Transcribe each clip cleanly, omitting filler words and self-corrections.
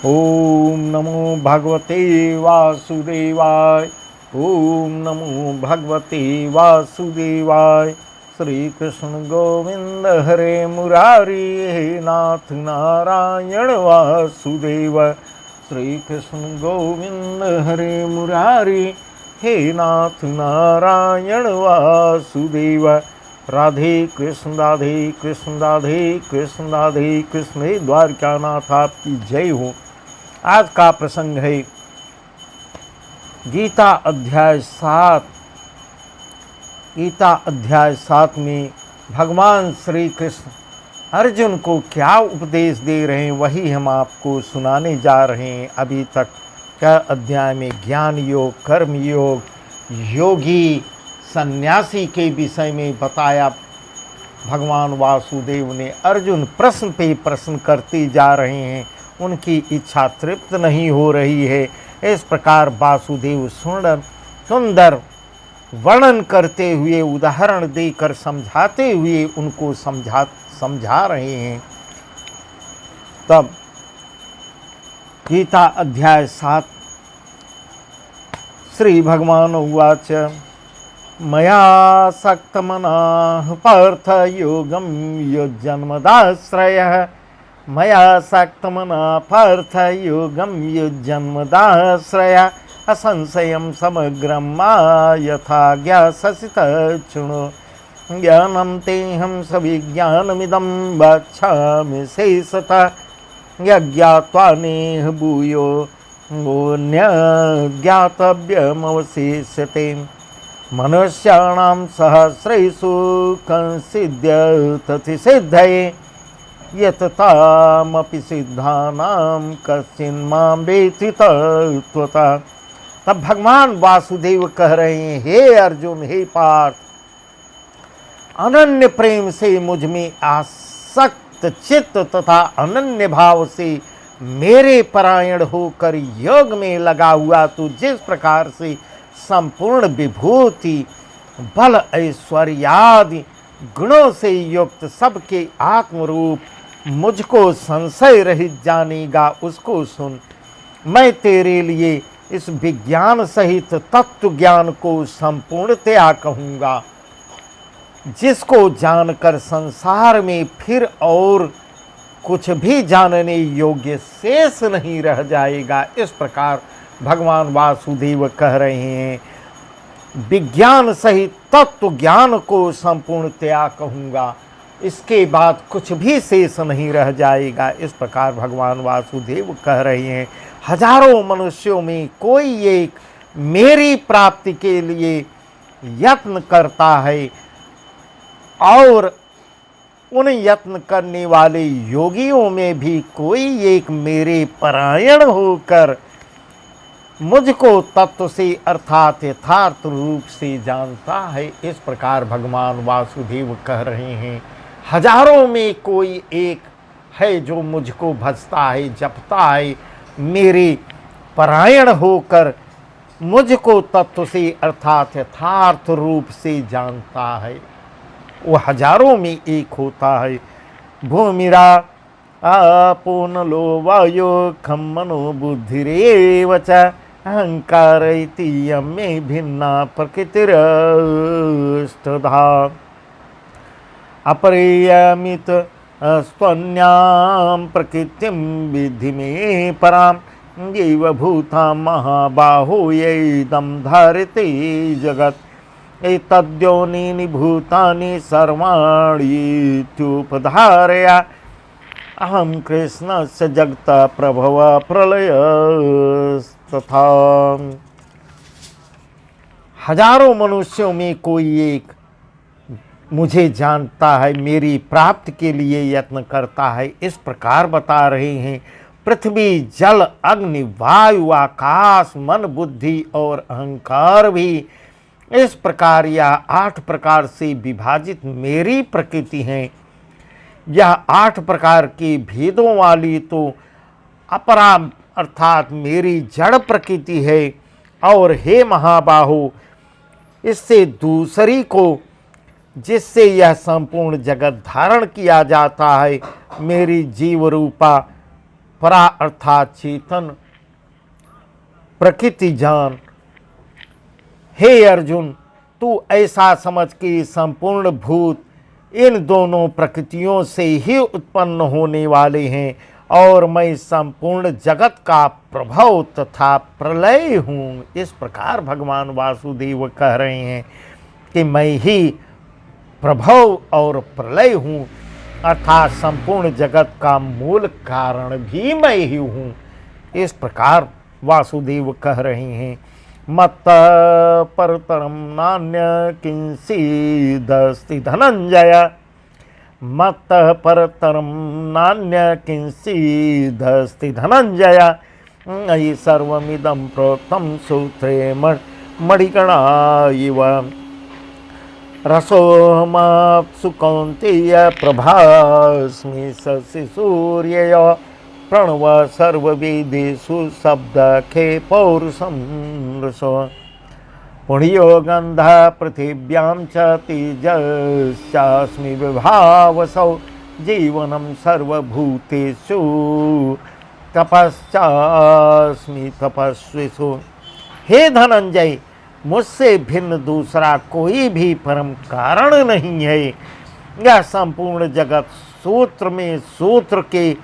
ओम नमो भगवते वासुदेवाय। ओम नमो भगवते वासुदेवाय। श्री कृष्ण गोविंद हरे मुरारी, हे नाथ नारायण वासुदेव। श्री कृष्ण गोविंद हरे मुरारी, हे नाथ नारायण वासुदेव। राधे कृष्ण राधे कृष्ण राधे कृष्ण राधे कृष्ण। हे द्वारकानाथ आपकी जय हो। आज का प्रसंग है गीता अध्याय 7। गीता अध्याय 7 में भगवान श्री कृष्ण अर्जुन को क्या उपदेश दे रहे हैं वही हम आपको सुनाने जा रहे हैं। अभी तक का अध्याय में ज्ञान योग, कर्म योग, योगी, सन्यासी के विषय में बताया। भगवान वासुदेव ने अर्जुन प्रश्न पे प्रश्न करते जा रहे हैं, उनकी इच्छा तृप्त नहीं हो रही है। इस प्रकार वासुदेव सुंदर वर्णन करते हुए, उदाहरण देकर समझाते हुए उनको समझा रहे हैं। तब गीता अध्याय 7 श्री भगवान उवाच मया सक्तमनाः पार्थ योगं युज्यन्मदाश्रयः। मया सक्तमना पार्थ योगं युज्यन्मदाश्रयः। असंशयं समग्रं मा यथा ज्ञास्यसि तच्छृणु। ज्ञानं तेऽहं सविज्ञानमिदं वक्ष्यामि शेषतः। यज्ञात्वा नेह भूयो ज्ञातव्यमवशिष्यते। मनुष्याणां सहस्रेषु कश्चिद् सिद्धये यततामपि सिद्धानां कश्चिन्मां वेत्ति तत्त्वतः। तब भगवान वासुदेव कह रहे हैं, हे अर्जुन, हे पार्थ, अनन्य प्रेम से मुझ में आसक्त चित्त तथा अनन्य भाव से मेरे परायण होकर योग में लगा हुआ तू जिस प्रकार से संपूर्ण विभूति, बल, ऐश्वर्यादि गुणों से युक्त सबके आत्मरूप मुझको संशय रहित जानेगा, उसको सुन। मैं तेरे लिए इस विज्ञान सहित तत्व ज्ञान को संपूर्णतया कहूँगा, जिसको जानकर संसार में फिर और कुछ भी जानने योग्य शेष नहीं रह जाएगा। इस प्रकार भगवान वासुदेव कह रहे हैं, विज्ञान सहित तत्व ज्ञान को संपूर्णतया कहूँगा, इसके बाद कुछ भी शेष नहीं रह जाएगा। इस प्रकार भगवान वासुदेव कह रहे हैं, हजारों मनुष्यों में कोई एक मेरी प्राप्ति के लिए यत्न करता है और उन यत्न करने वाले योगियों में भी कोई एक मेरे परायण होकर मुझको तत्व से अर्थात यथार्थ रूप से जानता है। इस प्रकार भगवान वासुदेव कह रहे हैं, हजारों में कोई एक है जो मुझको भजता है, जपता है, मेरे परायण होकर मुझको तत्व से अर्थात यथार्थ रूप से जानता है। वो हजारों में एक होता है। भूमिरा आपो नलो वायो खम मनो बुद्धिरेव च अहंकार इति यमे भिन्ना प्रकृतिरस्तधा। अपरियमित स्वन्यां प्रकृतिं विद्धि मे परां येव भूतां महाबाहो येदं धारते जगत्। एतद्योनीनि भूतानि सर्वाणीत्युपधारया अहं कृष्णस्य जगतः प्रभव प्रलयस्तथा। हजारों मनुष्यों में कोई एक मुझे जानता है, मेरी प्राप्ति के लिए यत्न करता है। इस प्रकार बता रहे हैं, पृथ्वी, जल, अग्नि, वायु, आकाश, मन, बुद्धि और अहंकार भी इस प्रकार यह 8 प्रकार से विभाजित मेरी प्रकृति है। यह 8 प्रकार के भेदों वाली तो अपरा अर्थात मेरी जड़ प्रकृति है। और हे महाबाहो, इससे दूसरी को जिससे यह संपूर्ण जगत धारण किया जाता है, मेरी जीव रूपा परा अर्थात चेतन प्रकृति जान। हे अर्जुन, तू ऐसा समझ कि संपूर्ण भूत इन दोनों प्रकृतियों से ही उत्पन्न होने वाले हैं और मैं संपूर्ण जगत का प्रभव तथा प्रलय हूँ। इस प्रकार भगवान वासुदेव कह रहे हैं कि मैं ही प्रभव और प्रलय हूँ, अर्थात संपूर्ण जगत का मूल कारण भी मैं ही हूँ। इस प्रकार वासुदेव कह रहे हैं। मत परतरम नान्य किंचिदस्ति धनंजय, मत परतरम नान्य किंचिदस्ति धनंजय, अयि सर्वमिदं प्रोक्तं सूत्रे मणिगणा इव। रसोऽहमप्सु कौन्तेय प्रभास्मि शशि सूर्यय, प्रणव सर्ववेदेषु शब्दखे पौरुषं रसो, पुण्यो गन्धः पृथिव्यां च तेजश्चास्मि विभावसौ, जीवनं सर्वभूतेषु तपश्चास्मि तपस्विषु। हे धनंजय, मुझसे भिन्न दूसरा कोई भी परम कारण नहीं है। यह संपूर्ण जगत सूत्र में सूत्र के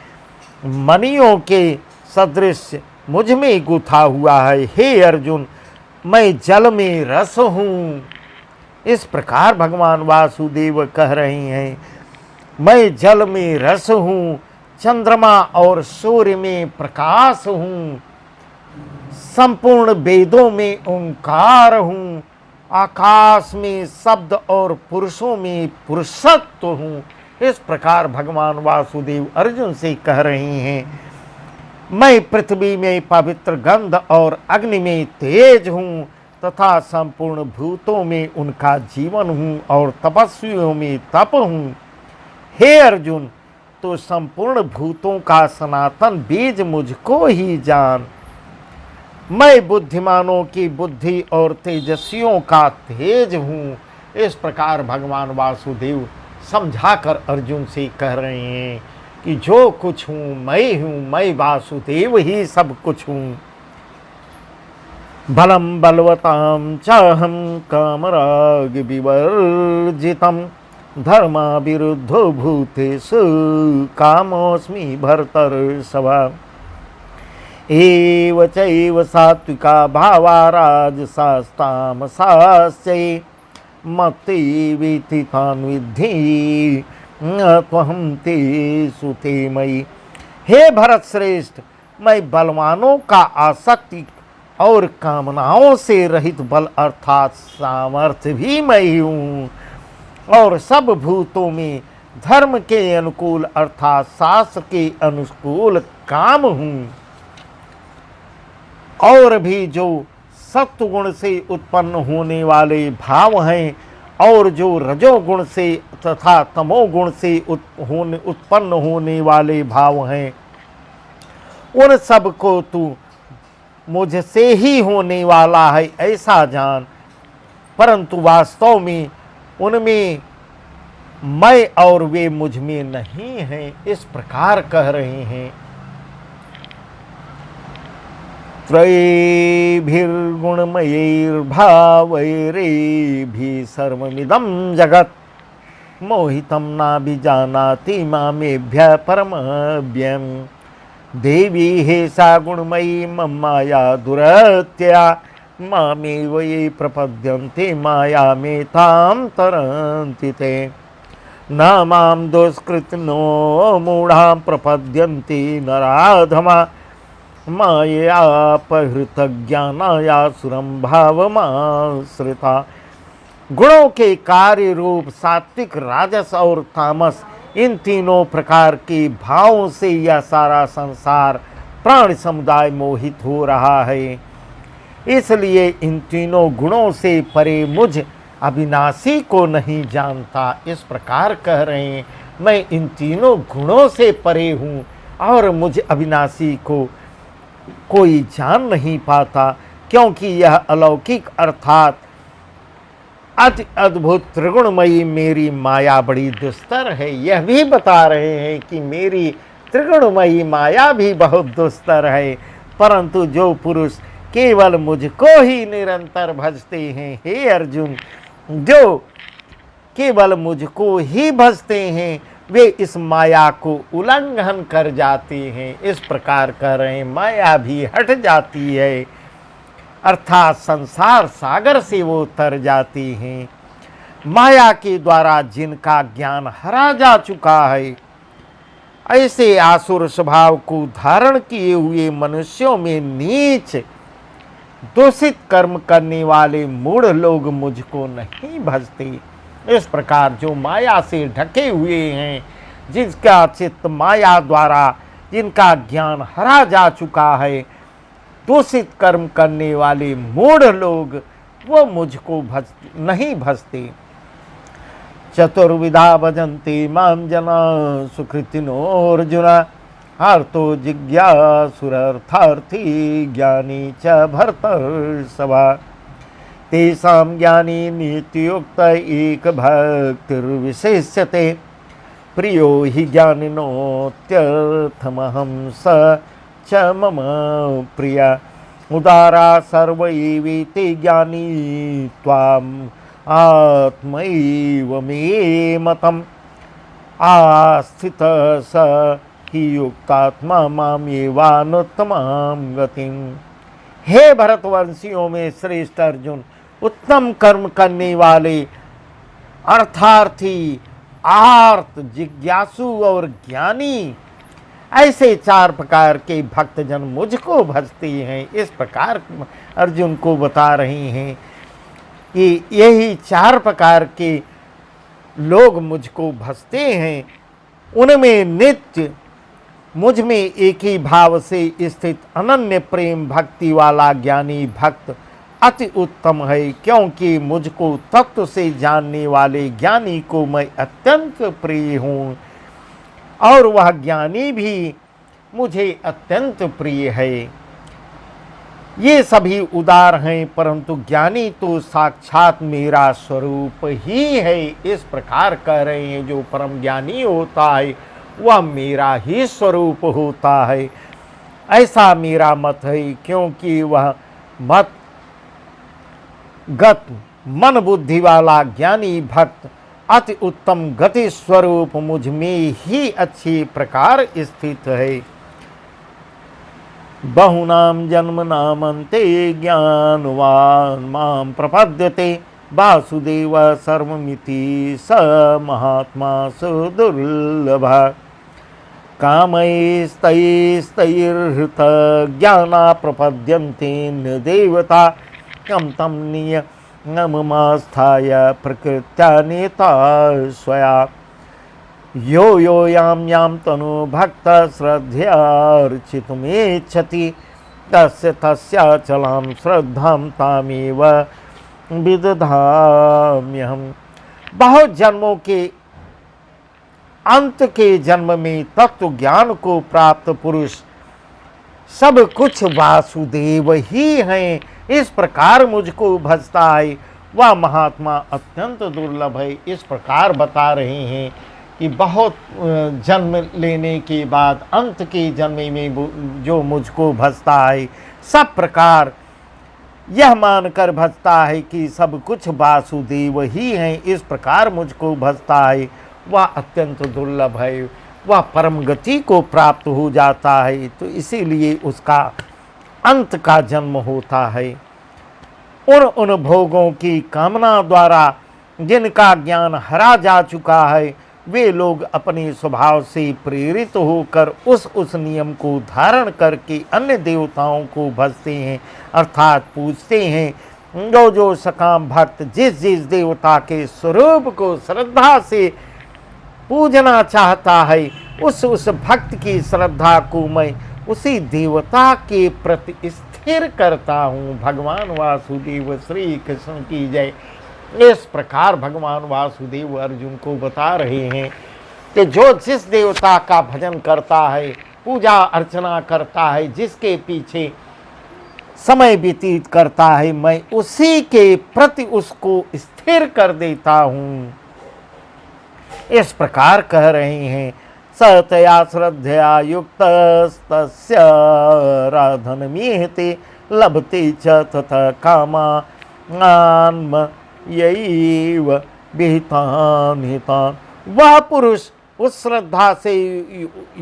मणियों के सदृश मुझ में गुथा हुआ है। हे अर्जुन, मैं जल में रस हूँ। इस प्रकार भगवान वासुदेव कह रहे हैं, मैं जल में रस हूँ, चंद्रमा और सूर्य में प्रकाश हूँ, संपूर्ण वेदों में ओंकार हूँ, आकाश में शब्द और पुरुषों में पुरुषत्व हूँ। इस प्रकार भगवान वासुदेव अर्जुन से कह रहे हैं, मैं पृथ्वी में पवित्र गंध और अग्नि में तेज हूँ तथा संपूर्ण भूतों में उनका जीवन हूँ और तपस्वियों में तप हूँ। हे अर्जुन, तो संपूर्ण भूतों का सनातन बीज मुझको ही जान। मैं बुद्धिमानों की बुद्धि और तेजस्वियों का तेज हूँ। इस प्रकार भगवान वासुदेव समझाकर अर्जुन से कह रहे हैं कि जो कुछ हूँ, मैं वासुदेव ही सब कुछ हूँ। बलम बलवतां चाहम कामराग विवर्जितम, धर्मा विरुद्धो भूतेषु कामोऽस्मि भर्तर्षभ। एव चैव सात्विका भावा राजसास्तामसाश्चै, मत्तेवेति तान् विद्धि त्वहं तेषु ते मयि। हे भरत श्रेष्ठ, मैं बलवानों का आसक्ति और कामनाओं से रहित बल अर्थात सामर्थ्य भी मैं ही हूँ और सब भूतों में धर्म के अनुकूल अर्थात शास्त्र के अनुकूल काम हूँ। और भी जो सत्वगुण से उत्पन्न होने वाले भाव हैं और जो रजोगुण से तथा तमोगुण से उत्पन्न होने वाले भाव हैं, उन सब को तू मुझसे ही होने वाला है ऐसा जान, परंतु वास्तव में उनमें मैं और वे मुझ में नहीं हैं। इस प्रकार कह रहे हैं। त्रयीभिर्गुणमयैर्भावैरेभिः सर्वमिदं जगत्, मोहितं नाभिजानाति मामेभ्यः परमव्ययम्। देवी हे सा गुणमयी मम माया दुरत्या, मामेव ये प्रपद्यन्ते मायामेतां तरन्ति ते। न मां दुष्कृतिनो मूढां प्रपद्यन्ते नराधमा, माययापहृतज्ञानायासुरं भावमाश्रिता। गुणों के कार्य रूप सात्विक, राजस और तामस, इन तीनों प्रकार के भावों से यह सारा संसार प्राणी समुदाय मोहित हो रहा है। इसलिए इन तीनों गुणों से परे मुझ अविनाशी को नहीं जानता। इस प्रकार कह रहे हैं, मैं इन तीनों गुणों से परे हूँ और मुझ अविनाशी को कोई जान नहीं पाता, क्योंकि यह अलौकिक अर्थात अति अद्भुत त्रिगुणमयी मेरी माया बड़ी दुस्तर है। यह भी बता रहे हैं कि मेरी त्रिगुणमयी माया भी बहुत दुस्तर है, परंतु जो पुरुष केवल मुझको ही निरंतर भजते हैं, हे अर्जुन, जो केवल मुझको ही भजते हैं, वे इस माया को उल्लंघन कर जाते हैं। इस प्रकार कर रहे हैं, माया भी हट जाती है, अर्थात संसार सागर से वो तर जाते हैं। माया के द्वारा जिनका ज्ञान हरा जा चुका है, ऐसे आसुर स्वभाव को धारण किए हुए मनुष्यों में नीच दूषित कर्म करने वाले मूढ़ लोग मुझको नहीं भजते। इस प्रकार जो माया से ढके हुए हैं, जिसका चित्त माया द्वारा जिनका ज्ञान हरा जा चुका है, दूषित कर्म करने वाले मूढ़ लोग, वो मुझको नहीं भजते। चतुर्विधा भजन्ति मां जना सुकृतिनो अर्जुन, हार्तो जिज्ञासुरर्थार्थी ज्ञानी च भर्तर्षभा। तेषां ज्ञानी नित्युक्त एक भक्तिर्विशेष्यते, प्रियो हि ज्ञानिनोत्यर्थमहं स च मम प्रिया। उदारा सर्व एवेति ज्ञानी त्वाम् आत्मैव मे मतम्, आस्थितः स हि युक्तात्मा मामेवानुत्तमां गतिम्। हे भरतवंशियों में श्रेष्ठ अर्जुन, उत्तम कर्म करने वाले अर्थार्थी, आर्त, जिज्ञासु और ज्ञानी, ऐसे चार प्रकार के भक्तजन मुझको भजते हैं। इस प्रकार अर्जुन को बता रहे हैं कि यही चार प्रकार के लोग मुझको भजते हैं। उनमें नित्य मुझ में एक ही भाव से स्थित अनन्य प्रेम भक्ति वाला ज्ञानी भक्त अति उत्तम है, क्योंकि मुझको तत्व से जानने वाले ज्ञानी को मैं अत्यंत प्रिय हूँ और वह ज्ञानी भी मुझे अत्यंत प्रिय है। ये सभी उदार हैं, परंतु ज्ञानी तो साक्षात मेरा स्वरूप ही है। इस प्रकार कह रहे हैं, जो परम ज्ञानी होता है वह मेरा ही स्वरूप होता है, ऐसा मेरा मत है। क्योंकि वह मत गत मन बुद्धि वाला ज्ञानी भक्त अति उत्तम गति स्वरूप मुझ में ही अच्छी प्रकार स्थित है। बहुनाम जन्मनामन्ते ज्ञानवान् मां प्रपद्यते, वासुदेव सर्वमिति स महात्मा सुदुर्लभः। कामैस्तैस्तैर्हृत ज्ञाना प्रपद्यन्ते न देवता, कम तम नियममास्थाय प्रकृत्या नेता स्वया। यो यो यां यां तनु भक्त श्रद्धयार्चितुमेच्छति, तस्य तस्याचलां श्रद्धां तामेव विदधाम्यहम्। बहुत जन्मों के अंत के जन्म में तत्व ज्ञान को प्राप्त पुरुष सब कुछ वासुदेव ही हैं, इस प्रकार मुझको भजता है, वह महात्मा अत्यंत दुर्लभ है। इस प्रकार बता रहे हैं कि बहुत जन्म लेने के बाद अंत के जन्म में जो मुझको भजता है, सब प्रकार यह मानकर भजता है कि सब कुछ वासुदेव ही हैं, इस प्रकार मुझको भजता है, वह अत्यंत दुर्लभ है, वह परम गति को प्राप्त हो जाता है। तो इसीलिए उसका अंत का जन्म होता है। उन भोगों की कामना द्वारा जिनका ज्ञान हरा जा चुका है, वे लोग अपने स्वभाव से प्रेरित होकर उस नियम को धारण करके अन्य देवताओं को भजते हैं, अर्थात पूजते हैं। जो सकाम भक्त जिस जिस देवता के स्वरूप को श्रद्धा से पूजना चाहता है, उस भक्त की श्रद्धा को मैं उसी देवता के प्रति स्थिर करता हूँ। भगवान वासुदेव श्री कृष्ण की जय। इस प्रकार भगवान वासुदेव अर्जुन को बता रहे हैं कि जो जिस देवता का भजन करता है, पूजा अर्चना करता है, जिसके पीछे समय व्यतीत करता है, मैं उसी के प्रति उसको स्थिर कर देता हूँ। इस प्रकार कह रहे हैं सतया श्रद्धया युक्तस्तस्य राधनमीहते लभते च तथा कामान्म यैव विहितान् हितान्। वह पुरुष उस श्रद्धा से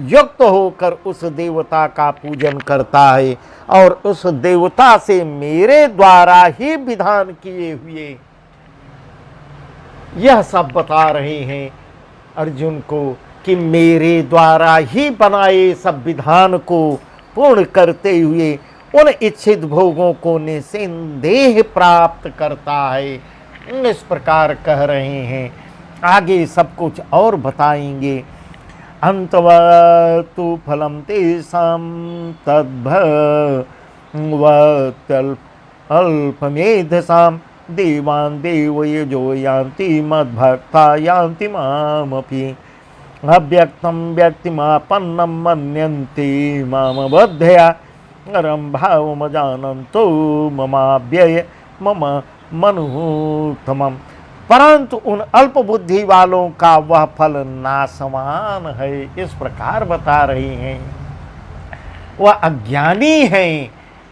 युक्त होकर उस देवता का पूजन करता है और उस देवता से मेरे द्वारा ही विधान किए हुए यह सब बता रहे हैं अर्जुन को कि मेरे द्वारा ही बनाए सब विधान को पूर्ण करते हुए उन इच्छित भोगों को निसंदेह प्राप्त करता है। इस प्रकार कह रहे हैं। आगे सब कुछ और बताएंगे। अंतवतु फलम तेषां तद्भवत्यल्पमेधसां देवान् देवयजो यान्ति मद्भक्ता यान्ति मामपि अव्यक्तं व्यक्तिमापन्नं मन्यन्ते मामबद्धया परं भावमजानन्तो ममाव्यय मम मनुत्तमम्। परंतु उन अल्प बुद्धि वालों का वह फल नासमान है। इस प्रकार बता रहे हैं। वह अज्ञानी हैं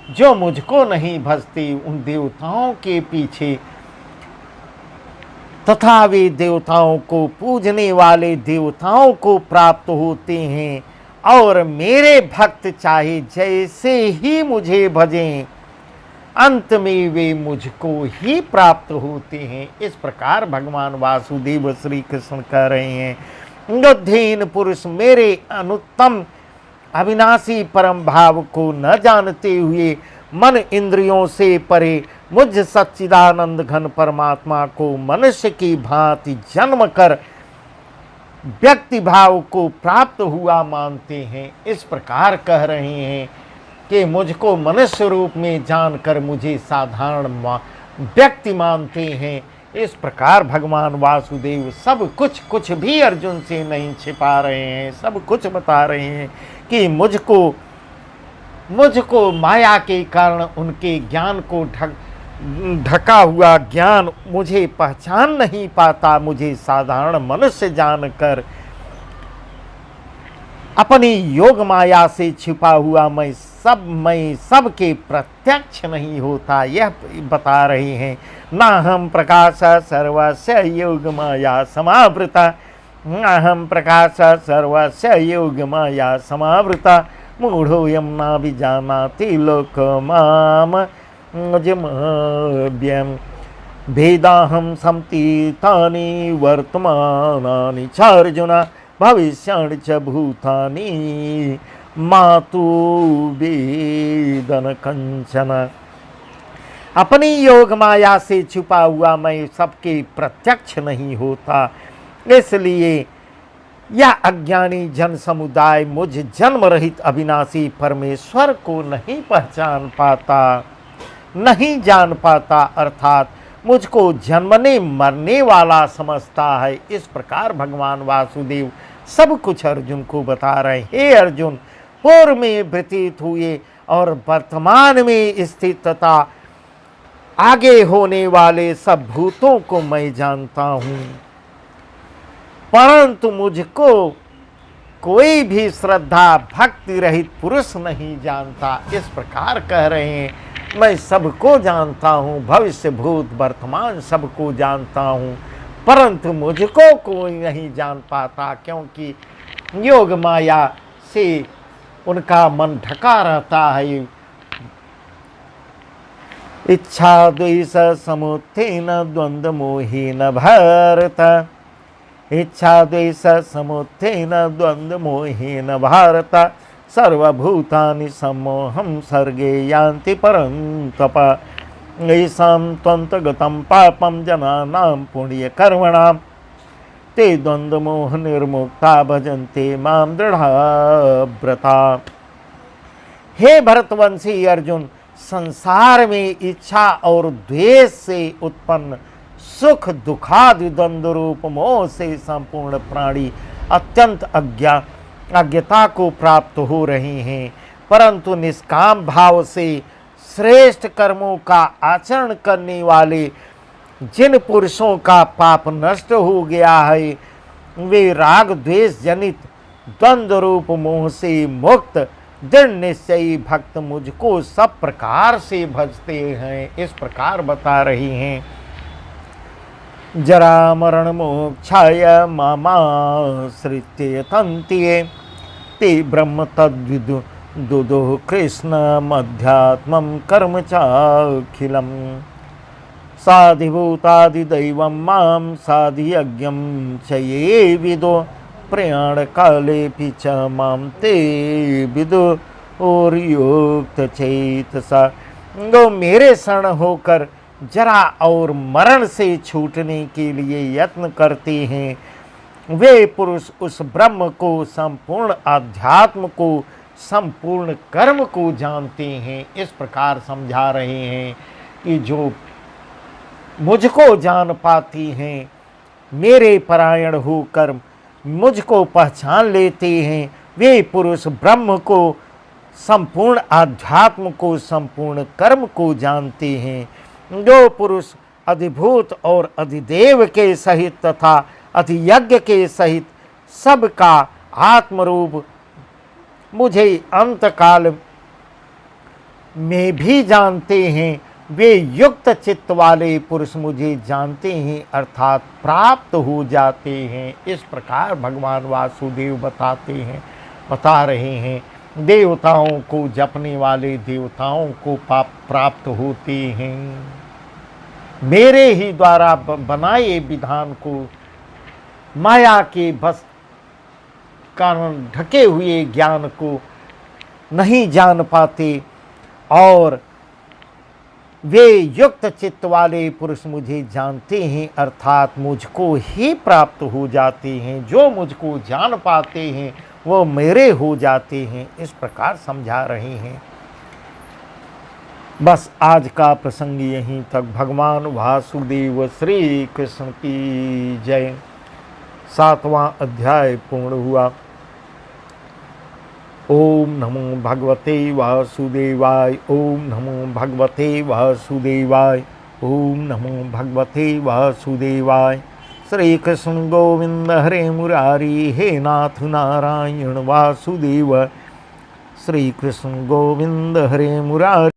जो मुझको नहीं भजते उन देवताओं के पीछे, तथा वे देवताओं को पूजने वाले देवताओं को प्राप्त होते हैं और मेरे भक्त चाहे जैसे ही मुझे भजें अंत में वे मुझको ही प्राप्त होते हैं। इस प्रकार भगवान वासुदेव श्री कृष्ण कह रहे हैं। बुद्धिहीन पुरुष मेरे अनुत्तम अविनाशी परम भाव को न जानते हुए मन इंद्रियों से परे मुझ सच्चिदानंद घन परमात्मा को मनुष्य की भांति जन्म कर व्यक्ति भाव को प्राप्त हुआ मानते हैं। इस प्रकार कह रहे हैं कि मुझको मनुष्य रूप में जानकर मुझे साधारण व्यक्ति मानते हैं। इस प्रकार भगवान वासुदेव सब कुछ भी अर्जुन से नहीं छिपा रहे हैं, सब कुछ बता रहे हैं कि मुझको माया के कारण उनके ज्ञान को ढका हुआ ज्ञान मुझे पहचान नहीं पाता। मुझे साधारण मनुष्य जानकर अपनी योग माया से छिपा हुआ मैं सबके प्रत्यक्ष नहीं होता, यह बता रहे हैं। ना हम प्रकाश सर्वस्य योग माया समावृता, ना हम प्रकाश सर्वस्य योग माया समावृता, मूढ़ोऽयं नाभिजानाति लोकमाम् अजमव्यम्। भेदाहं संतीतानि वर्तमानानि च अर्जुन भविष्याणि च भूतानि मातु वेदन कंचन। अपनी योग माया से छुपा हुआ मैं सबके प्रत्यक्ष नहीं होता, इसलिए यह अज्ञानी जन समुदाय मुझ जन्म रहित अविनाशी परमेश्वर को नहीं पहचान पाता, नहीं जान पाता, अर्थात मुझको जन्मने मरने वाला समझता है। इस प्रकार भगवान वासुदेव सब कुछ अर्जुन को बता रहे हैं। हे अर्जुन, पूर्व में व्यतीत हुए और वर्तमान में स्थित तथा आगे होने वाले सब भूतों को मैं जानता हूँ, परंतु मुझको कोई भी श्रद्धा भक्ति रहित पुरुष नहीं जानता। इस प्रकार कह रहे हैं, मैं सबको जानता हूँ, भविष्य भूत वर्तमान सबको जानता हूँ, परंतु मुझको कोई नहीं जान पाता, क्योंकि योग माया से उनका मन ढका रहता है। इच्छा द्वेष समुत्थेन द्वंद्व मोहेन भारत, इच्छा द्वेष समुत्थेन द्वंद्व मोहेन भारत, सर्वभूतानि सम्मोहं सर्गे यान्ति परन्तप। येषां त्वन्तगतं पापं जनानां पुण्यकर्मणां ते द्वन्द्वमोह निर्मुक्ता भजन्ते मां दृढ़व्रता। हे भरतवंशी अर्जुन, संसार में इच्छा और द्वेष से उत्पन्न सुख दुखादि द्वंद्व रूप मोह से संपूर्ण प्राणी अत्यंत अज्ञता को प्राप्त हो रहे हैं, परंतु निष्काम भाव से श्रेष्ठ कर्मों का आचरण करने वाले जिन पुरुषों का पाप नष्ट हो गया है, वे राग द्वेष जनित द्वंद्व रूप मोह से मुक्त दृढ़ निश्चयी भक्त मुझको सब प्रकार से भजते हैं। इस प्रकार बता रही हैं। जरा मरण मोक्षाय मामाश्रित्य तन्त्ये ते ब्रह्म तद्विदु दुदुः कृष्णमध्यात्मं कर्म चाखिलम् साधिभूतादिदैवं मां साधियज्ञं च ये विदो प्रयाणकालेऽपि च मां ते विदु और युक्त चेतसा। गो मेरे शरण होकर जरा और मरण से छूटने के लिए यत्न करते हैं, वे पुरुष उस ब्रह्म को, संपूर्ण आध्यात्म को, संपूर्ण कर्म को जानते हैं। इस प्रकार समझा रहे हैं कि जो मुझको जान पाती हैं, मेरे परायण होकर मुझको पहचान लेते हैं, वे पुरुष ब्रह्म को, संपूर्ण आध्यात्म को, संपूर्ण कर्म को जानते हैं। जो पुरुष अधिभूत और अधिदेव के सहित तथा अधियज्ञ के सहित सबका आत्मरूप मुझे अंतकाल में भी जानते हैं, वे युक्त चित्त वाले पुरुष मुझे जानते हैं अर्थात प्राप्त हो जाते हैं। इस प्रकार भगवान वासुदेव बता रहे हैं। देवताओं को जपने वाले देवताओं को प्राप्त होते हैं। मेरे ही द्वारा बनाए विधान को माया के बस कारण ढके हुए ज्ञान को नहीं जान पाते और वे युक्त चित्त वाले पुरुष मुझे जानते हैं अर्थात मुझको ही प्राप्त हो जाते हैं। जो मुझको जान पाते हैं वो मेरे हो जाते हैं। इस प्रकार समझा रहे हैं। बस आज का प्रसंग यहीं तक। भगवान वासुदेव श्री कृष्ण की जय। 7वां अध्याय पूर्ण हुआ। ओम नमो भगवते वासुदेवाय। ओम नमो भगवते वासुदेवाय। ओम नमो भगवते वासुदेवाय। श्री कृष्ण गोविंद हरे मुरारी, हे नाथ नारायण वासुदेव। श्री कृष्ण गोविंद हरे मुरारी।